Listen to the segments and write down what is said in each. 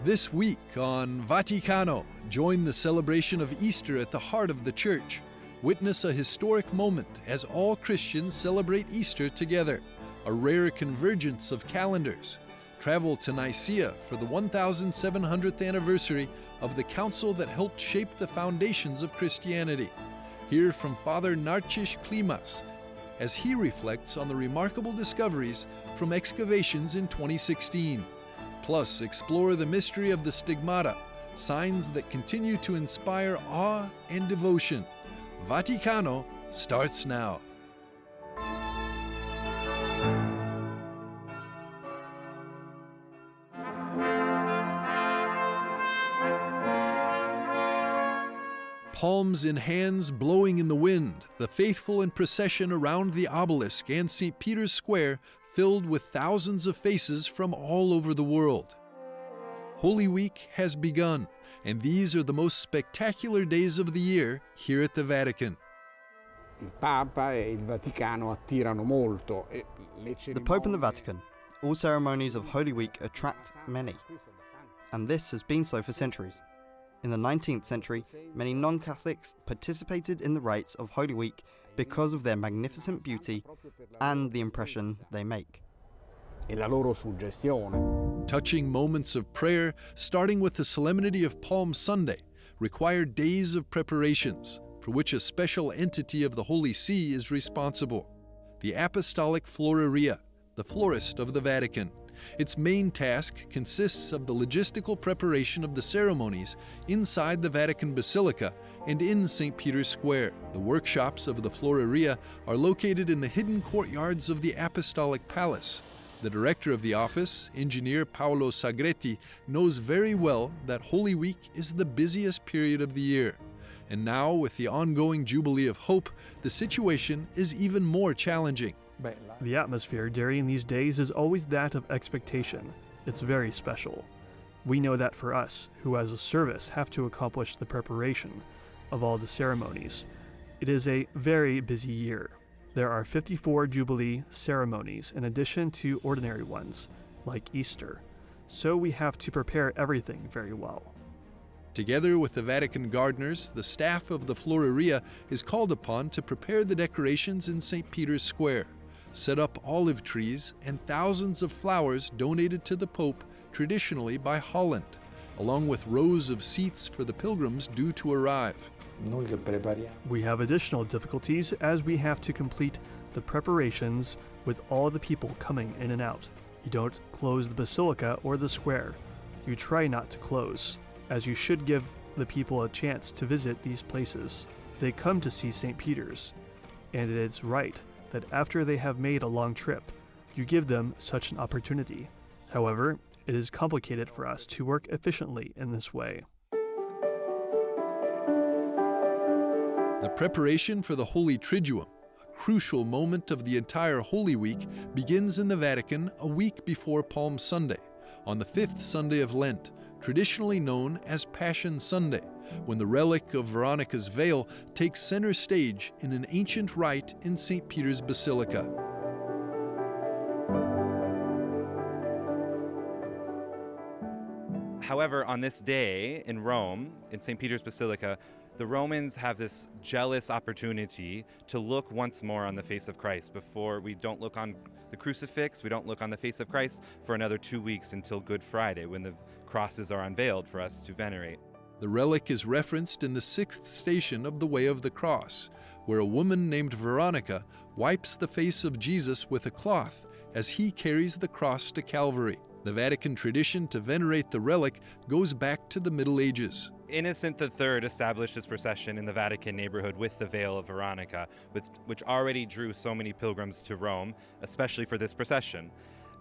This week on Vaticano, join the celebration of Easter at the heart of the Church. Witness a historic moment as all Christians celebrate Easter together, a rare convergence of calendars. Travel to Nicaea for the 1700th anniversary of the council that helped shape the foundations of Christianity. Hear from Peder Narcyz Klimas as he reflects on the remarkable discoveries from excavations in 2016. Plus, explore the mystery of the Stigmata, signs that continue to inspire awe and devotion. Vaticano starts now. Palms in hands blowing in the wind, the faithful in procession around the obelisk and St. Peter's Square filled with thousands of faces from all over the world. Holy Week has begun, and these are the most spectacular days of the year here at the Vatican. The Pope and the Vatican, all ceremonies of Holy Week attract many, and this has been so for centuries. In the 19th century, many non-Catholics participated in the rites of Holy Week because of their magnificent beauty and the impression they make. Touching moments of prayer, starting with the solemnity of Palm Sunday, require days of preparations, for which a special entity of the Holy See is responsible, the Apostolic Floreria, the florist of the Vatican. Its main task consists of the logistical preparation of the ceremonies inside the Vatican Basilica and in St. Peter's Square. The workshops of the Floreria are located in the hidden courtyards of the Apostolic Palace. The director of the office, engineer Paolo Sagretti, knows very well that Holy Week is the busiest period of the year. And now, with the ongoing Jubilee of Hope, the situation is even more challenging. The atmosphere during these days is always that of expectation. It's very special. We know that for us, who as a service have to accomplish the preparation of all the ceremonies, it is a very busy year. There are 54 Jubilee ceremonies in addition to ordinary ones, like Easter, so we have to prepare everything very well. Together with the Vatican gardeners, the staff of the Floreria is called upon to prepare the decorations in St. Peter's Square, set up olive trees and thousands of flowers donated to the Pope traditionally by Holland, along with rows of seats for the pilgrims due to arrive. We have additional difficulties as we have to complete the preparations with all the people coming in and out. You don't close the basilica or the square. You try not to close, as you should give the people a chance to visit these places. They come to see St. Peter's, and it is right that after they have made a long trip, you give them such an opportunity. However, it is complicated for us to work efficiently in this way. The preparation for the Holy Triduum, a crucial moment of the entire Holy Week, begins in the Vatican a week before Palm Sunday, on the 5th Sunday of Lent, traditionally known as Passion Sunday, when the relic of Veronica's veil takes center stage in an ancient rite in St. Peter's Basilica. However, on this day in Rome, in St. Peter's Basilica, the Romans have this jealous opportunity to look once more on the face of Christ. Before we don't look on the crucifix, we don't look on the face of Christ for another 2 weeks until Good Friday, when the crosses are unveiled for us to venerate. The relic is referenced in the 6th station of the Way of the Cross, where a woman named Veronica wipes the face of Jesus with a cloth as he carries the cross to Calvary. The Vatican tradition to venerate the relic goes back to the Middle Ages. Innocent III established his procession in the Vatican neighborhood with the veil of Veronica, which already drew so many pilgrims to Rome, especially for this procession.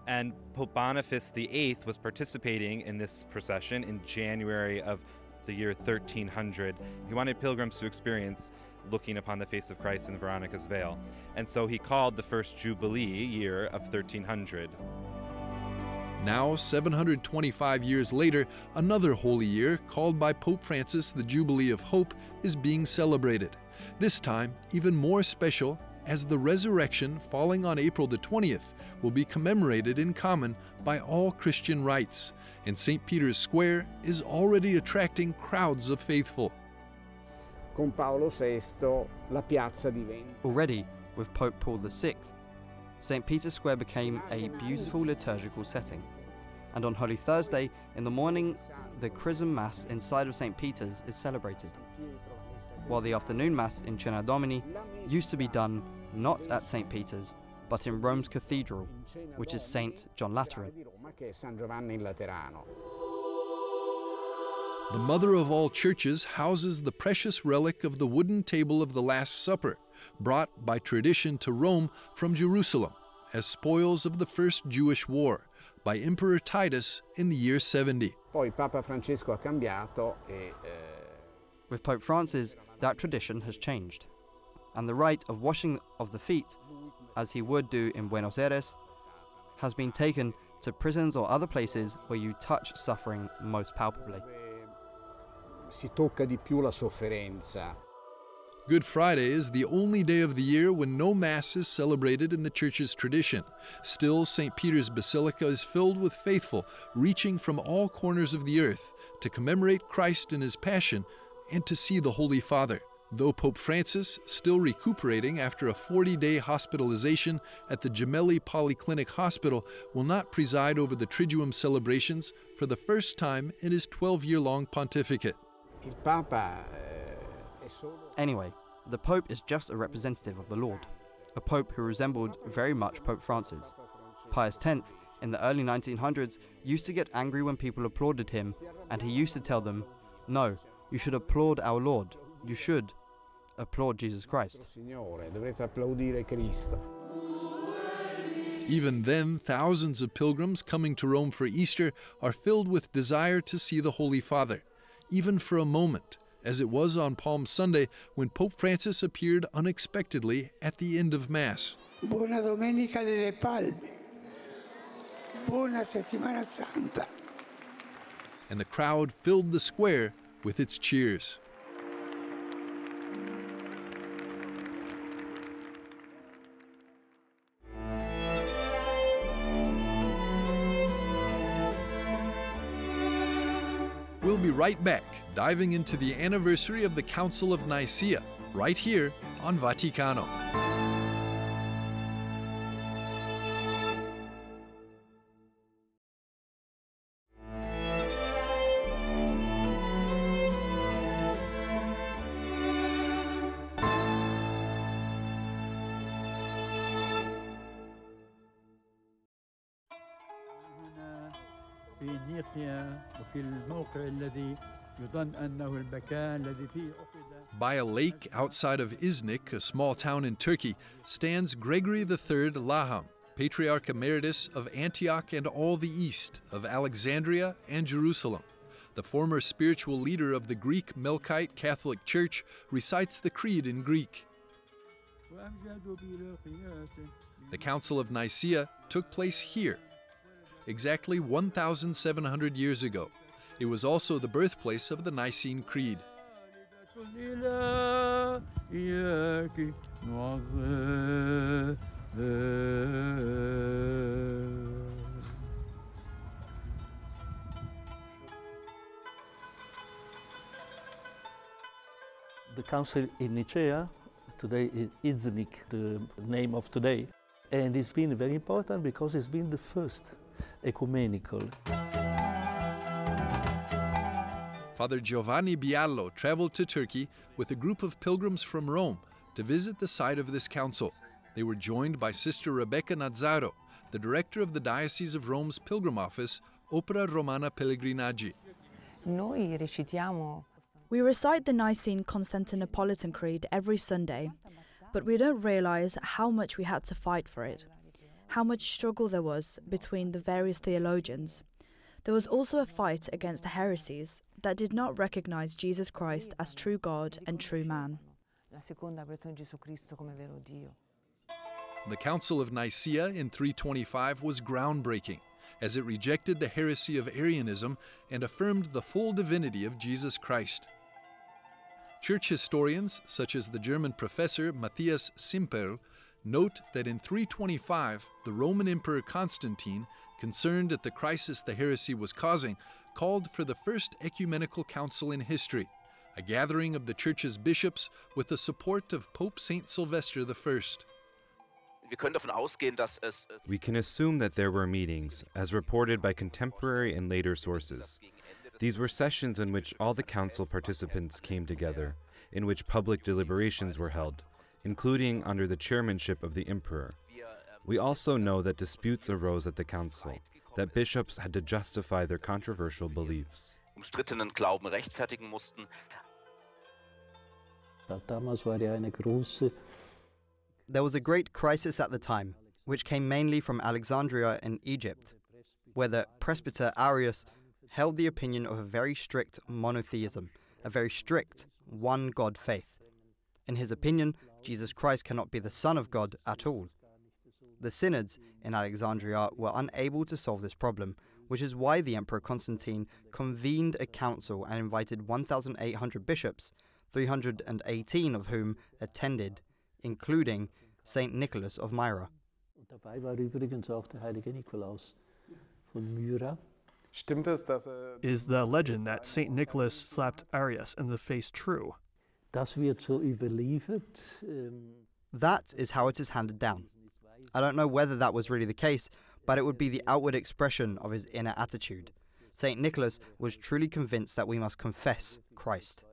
And Pope Boniface VIII was participating in this procession in January of the year 1300. He wanted pilgrims to experience looking upon the face of Christ in Veronica's veil. And so he called the first Jubilee year of 1300. Now, 725 years later, another holy year, called by Pope Francis the Jubilee of Hope, is being celebrated. This time, even more special as the resurrection falling on April the 20th will be commemorated in common by all Christian rites, and St. Peter's Square is already attracting crowds of faithful. Con Paolo VI, la piazza diventa. Already, with Pope Paul VI, St. Peter's Square became a beautiful liturgical setting, and on Holy Thursday, in the morning, the Chrism Mass inside of St. Peter's is celebrated, while the afternoon Mass in Cena Domini used to be done not at St. Peter's, but in Rome's cathedral, which is St. John Lateran. The mother of all churches houses the precious relic of the wooden table of the Last Supper, brought by tradition to Rome from Jerusalem as spoils of the First Jewish War by Emperor Titus in the year 70. Poi Papa Francesco ha cambiato With Pope Francis, that tradition has changed, and the rite of washing of the feet, as he would do in Buenos Aires, has been taken to prisons or other places where you touch suffering most palpably. si tocca di più la sofferenza. Good Friday is the only day of the year when no Mass is celebrated in the Church's tradition. Still, St. Peter's Basilica is filled with faithful, reaching from all corners of the earth to commemorate Christ in His Passion and to see the Holy Father. Though Pope Francis, still recuperating after a 40-day hospitalization at the Gemelli Polyclinic Hospital, will not preside over the Triduum celebrations for the first time in his 12-year-long pontificate. Il Papa è solo. Anyway, the Pope is just a representative of the Lord, a Pope who resembled very much Pope Francis. Pius X, in the early 1900s, used to get angry when people applauded him, and he used to tell them, "No, you should applaud our Lord. You should applaud Jesus Christ." Signore, dovrete applaudire Cristo. Even then, thousands of pilgrims coming to Rome for Easter are filled with desire to see the Holy Father, even for a moment, as it was on Palm Sunday when Pope Francis appeared unexpectedly at the end of Mass. Buona Domenica delle Palme. Buona Settimana Santa. And the crowd filled the square with its cheers. We'll be right back, diving into the anniversary of the Council of Nicaea, right here on Vaticano. By a lake outside of İznik, a small town in Turkey, stands Gregory III Laham, Patriarch Emeritus of Antioch and all the East, of Alexandria and Jerusalem. The former spiritual leader of the Greek Melkite Catholic Church recites the Creed in Greek. The Council of Nicaea took place here, exactly 1,700 years ago. It was also the birthplace of the Nicene Creed. The council in Nicaea, today is İznik, the name of today, and it's been very important because it's been the first ecumenical. Father Giovanni Biallo traveled to Turkey with a group of pilgrims from Rome to visit the site of this council. They were joined by Sister Rebecca Nazzaro, the director of the Diocese of Rome's Pilgrim Office, Opera Romana Pellegrinaggi. We recite the Nicene Constantinopolitan Creed every Sunday, but we don't realize how much we had to fight for it, how much struggle there was between the various theologians. There was also a fight against the heresies that did not recognize Jesus Christ as true God and true man. The Council of Nicaea in 325 was groundbreaking, as it rejected the heresy of Arianism and affirmed the full divinity of Jesus Christ. Church historians, such as the German professor Matthias Simperl, Note that in 325, the Roman Emperor Constantine, concerned at the crisis the heresy was causing, called for the first ecumenical council in history, a gathering of the Church's bishops with the support of Pope St. Sylvester I. We can assume that there were meetings, as reported by contemporary and later sources. These were sessions in which all the council participants came together, in which public deliberations were held, including under the chairmanship of the emperor. We also know that disputes arose at the council, that bishops had to justify their controversial beliefs. There was a great crisis at the time, which came mainly from Alexandria in Egypt, where the presbyter Arius held the opinion of a very strict monotheism, a very strict one-God faith. In his opinion, Jesus Christ cannot be the Son of God at all. The synods in Alexandria were unable to solve this problem, which is why the Emperor Constantine convened a council and invited 1,800 bishops, 318 of whom attended, including Saint Nicholas of Myra. Is the legend that St. Nicholas slapped Arius in the face true? That is how it is handed down. I don't know whether that was really the case, but it would be the outward expression of his inner attitude. St. Nicholas was truly convinced that we must confess Christ.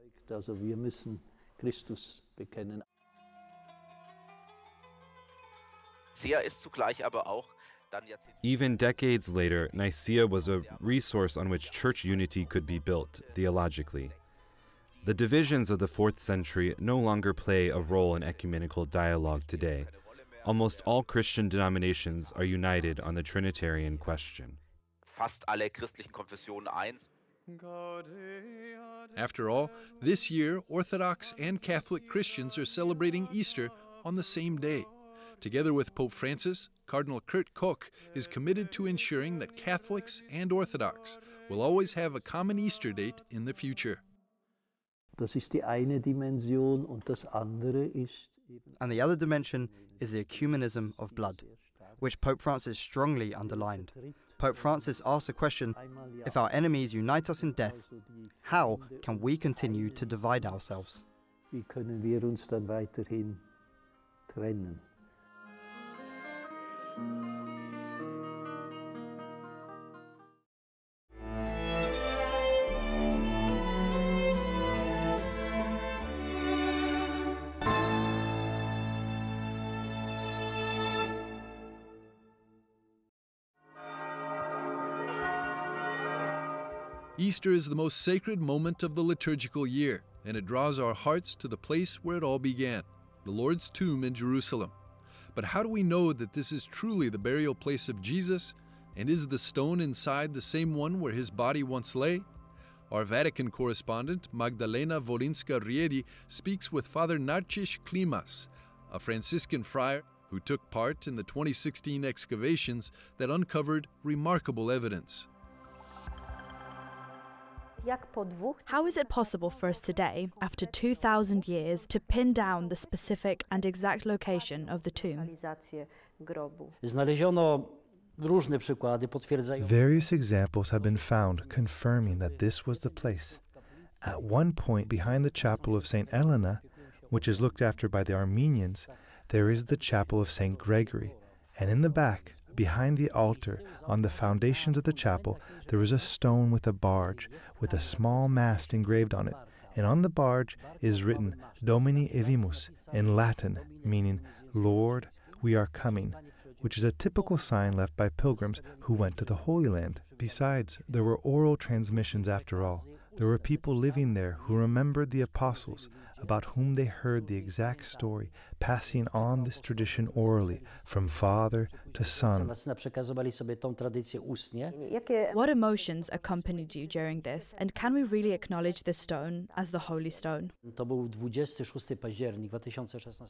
Even decades later, Nicaea was a resource on which church unity could be built, theologically. The divisions of the 4th century no longer play a role in ecumenical dialogue today. Almost all Christian denominations are united on the Trinitarian question. After all, this year, Orthodox and Catholic Christians are celebrating Easter on the same day. Together with Pope Francis, Cardinal Kurt Koch is committed to ensuring that Catholics and Orthodox will always have a common Easter date in the future. And the other dimension is the ecumenism of blood, which Pope Francis strongly underlined. Pope Francis asked the question, if our enemies unite us in death, how can we continue to divide ourselves? Easter is the most sacred moment of the liturgical year, and it draws our hearts to the place where it all began, the Lord's tomb in Jerusalem. But how do we know that this is truly the burial place of Jesus? And is the stone inside the same one where his body once lay? Our Vatican correspondent, Magdalena Wolinska-Riedi, speaks with Peder Narcyz Klimas, a Franciscan friar who took part in the 2016 excavations that uncovered remarkable evidence. How is it possible for us today, after 2,000 years, to pin down the specific and exact location of the tomb? Various examples have been found confirming that this was the place. At one point behind the chapel of St. Helena, which is looked after by the Armenians, there is the chapel of St. Gregory, and in the back, behind the altar, on the foundations of the chapel, there is a stone with a barge, with a small mast engraved on it, and on the barge is written Domini Evimus in Latin, meaning, Lord, we are coming, which is a typical sign left by pilgrims who went to the Holy Land. Besides, there were oral transmissions after all. There were people living there who remembered the apostles, about whom they heard the exact story, passing on this tradition orally, from father to son. What emotions accompanied you during this, and can we really acknowledge this stone as the Holy Stone?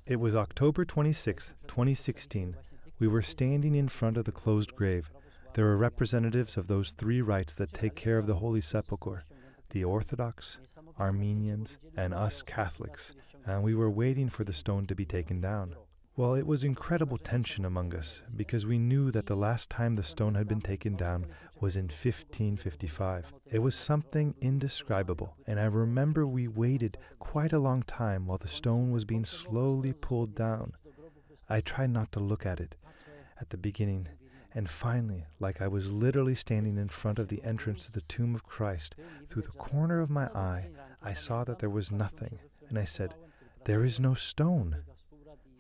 It was October 26, 2016. We were standing in front of the closed grave. There were representatives of those three rites that take care of the Holy Sepulchre, the Orthodox, Armenians, and us Catholics, and we were waiting for the stone to be taken down. Well, it was incredible tension among us because we knew that the last time the stone had been taken down was in 1555. It was something indescribable, and I remember we waited quite a long time while the stone was being slowly pulled down. I tried not to look at it at the beginning, and finally, like I was literally standing in front of the entrance to the tomb of Christ, through the corner of my eye, I saw that there was nothing, and I said, "There is no stone."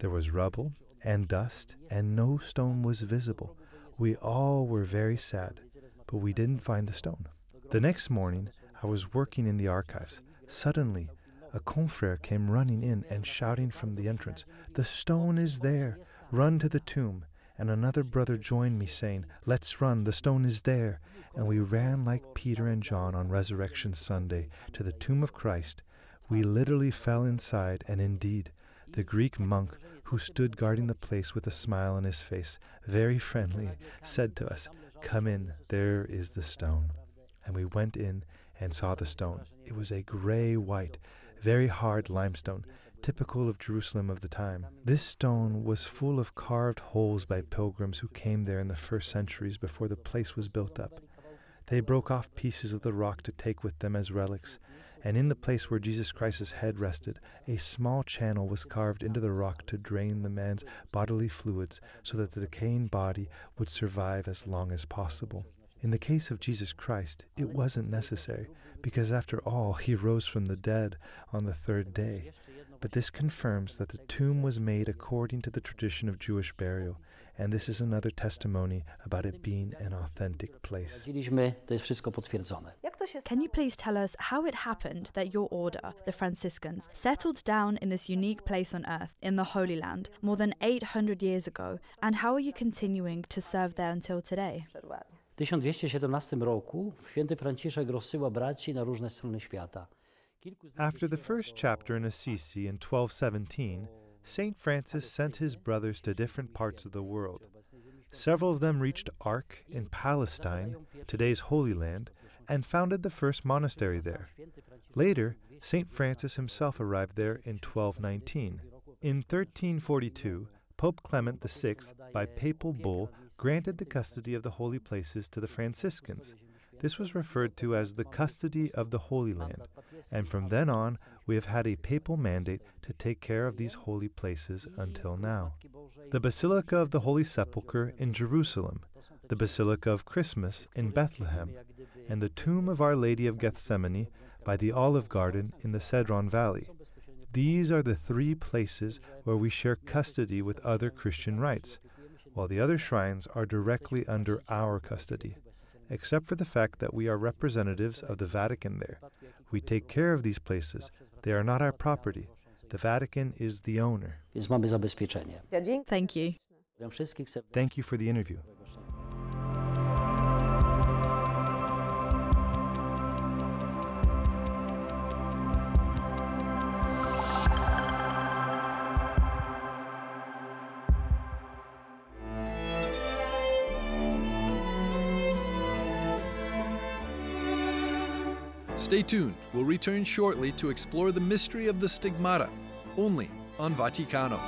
There was rubble and dust, and no stone was visible. We all were very sad, but we didn't find the stone. The next morning, I was working in the archives. Suddenly, a confrère came running in and shouting from the entrance, "The stone is there! Run to the tomb!" And another brother joined me, saying, "Let's run, the stone is there!" And we ran like Peter and John on Resurrection Sunday to the tomb of Christ. We literally fell inside, and indeed, the Greek monk who stood guarding the place with a smile on his face, very friendly, said to us, "Come in, there is the stone." And we went in and saw the stone. It was a gray-white, very hard limestone, typical of Jerusalem of the time. This stone was full of carved holes by pilgrims who came there in the first centuries before the place was built up. They broke off pieces of the rock to take with them as relics, and in the place where Jesus Christ's head rested, a small channel was carved into the rock to drain the man's bodily fluids so that the decaying body would survive as long as possible. In the case of Jesus Christ, it wasn't necessary, because after all, he rose from the dead on the third day. But this confirms that the tomb was made according to the tradition of Jewish burial, and this is another testimony about it being an authentic place. Can you please tell us how it happened that your order, the Franciscans, settled down in this unique place on earth, in the Holy Land, more than 800 years ago, and how are you continuing to serve there until today? W 1217 roku święty Franciszek rozsyła braci na różne strony świata. After the first chapter in Assisi in 1217, St. Francis sent his brothers to different parts of the world. Several of them reached Arc in Palestine, today's Holy Land, and founded the first monastery there. Later, St. Francis himself arrived there in 1219. In 1342, Pope Clement VI, by papal bull, granted the custody of the holy places to the Franciscans. This was referred to as the custody of the Holy Land, and from then on we have had a papal mandate to take care of these holy places until now. The Basilica of the Holy Sepulchre in Jerusalem, the Basilica of Christmas in Bethlehem, and the tomb of Our Lady of Gethsemane by the Olive Garden in the Cedron Valley. These are the three places where we share custody with other Christian rites, while the other shrines are directly under our custody. Except for the fact that we are representatives of the Vatican there. We take care of these places. They are not our property. The Vatican is the owner. Thank you. Thank you for the interview. Stay tuned. We'll return shortly to explore the mystery of the Stigmata, only on Vaticano.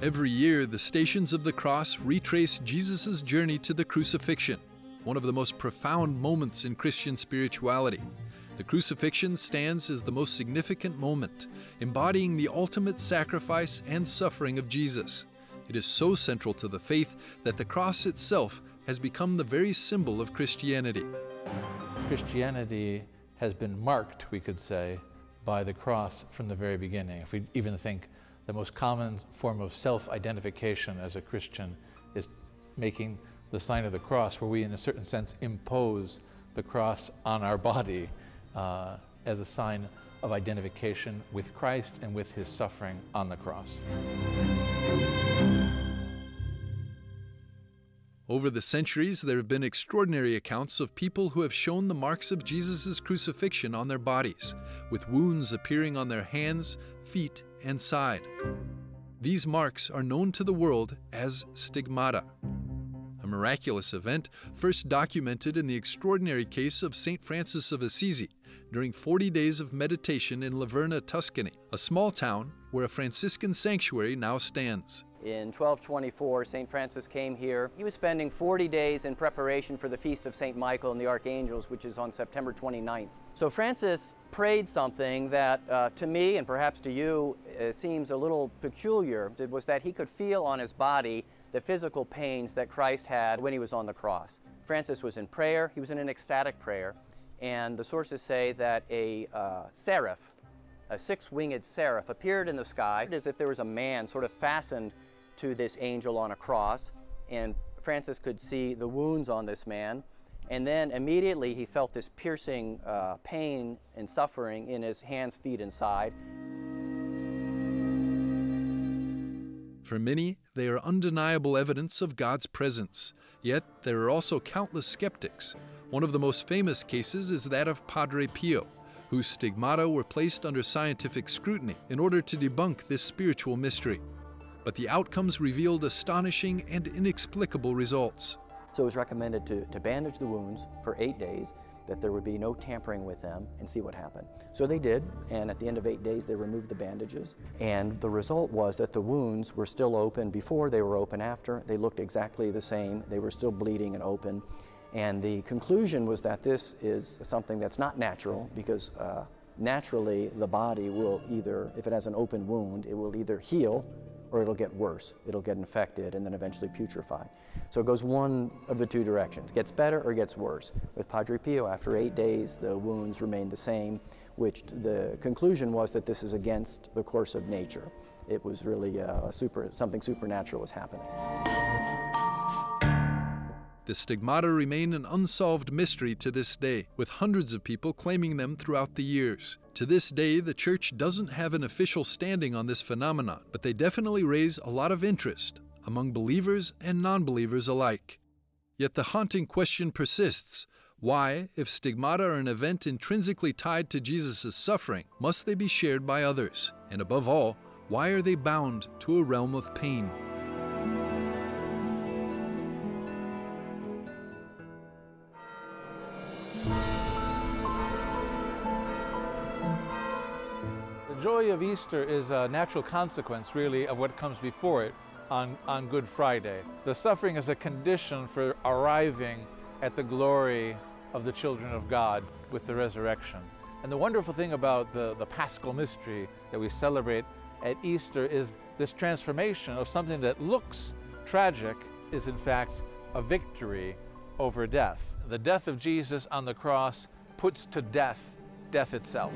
Every year, the Stations of the Cross retrace Jesus' journey to the crucifixion, one of the most profound moments in Christian spirituality. The crucifixion stands as the most significant moment, embodying the ultimate sacrifice and suffering of Jesus. It is so central to the faith that the cross itself has become the very symbol of Christianity. Christianity has been marked, we could say, by the cross from the very beginning. If we even think the most common form of self-identification as a Christian is making the sign of the cross, where we, in a certain sense, impose the cross on our body as a sign of identification with Christ and with his suffering on the cross. Over the centuries, there have been extraordinary accounts of people who have shown the marks of Jesus' crucifixion on their bodies, with wounds appearing on their hands, feet, and side. These marks are known to the world as stigmata, a miraculous event first documented in the extraordinary case of St. Francis of Assisi during 40 days of meditation in Laverna, Tuscany, a small town where a Franciscan sanctuary now stands. In 1224, St. Francis came here. He was spending 40 days in preparation for the feast of St. Michael and the Archangels, which is on September 29th. So Francis prayed something that to me and perhaps to you seems a little peculiar. It was that he could feel on his body the physical pains that Christ had when he was on the cross. Francis was in prayer. He was in an ecstatic prayer. And the sources say that a seraph, a six-winged seraph, appeared in the sky as if there was a man sort of fastened to this angel on a cross, and Francis could see the wounds on this man, and then immediately he felt this piercing pain and suffering in his hands, feet, and side. For many, they are undeniable evidence of God's presence, yet there are also countless skeptics. One of the most famous cases is that of Padre Pio, whose stigmata were placed under scientific scrutiny in order to debunk this spiritual mystery. But the outcomes revealed astonishing and inexplicable results. So it was recommended to bandage the wounds for 8 days, that there would be no tampering with them, and see what happened. So they did, and at the end of 8 days they removed the bandages, and the result was that the wounds were still open before, they were open after. They looked exactly the same, they were still bleeding and open. And the conclusion was that this is something that's not natural, because naturally the body will either, if it has an open wound, it will either heal or it'll get worse. It'll get infected and then eventually putrefy. So it goes one of the two directions, gets better or gets worse. With Padre Pio, after 8 days, the wounds remained the same, which the conclusion was that this is against the course of nature. It was really something supernatural was happening. The stigmata remain an unsolved mystery to this day, with hundreds of people claiming them throughout the years. To this day, the Church doesn't have an official standing on this phenomenon, but they definitely raise a lot of interest among believers and non-believers alike. Yet the haunting question persists: why, if stigmata are an event intrinsically tied to Jesus' suffering, must they be shared by others? And above all, why are they bound to a realm of pain? The joy of Easter is a natural consequence, really, of what comes before it on Good Friday. The suffering is a condition for arriving at the glory of the children of God with the resurrection. And the wonderful thing about the Paschal mystery that we celebrate at Easter is this transformation of something that looks tragic is in fact a victory over death. The death of Jesus on the cross puts to death death itself.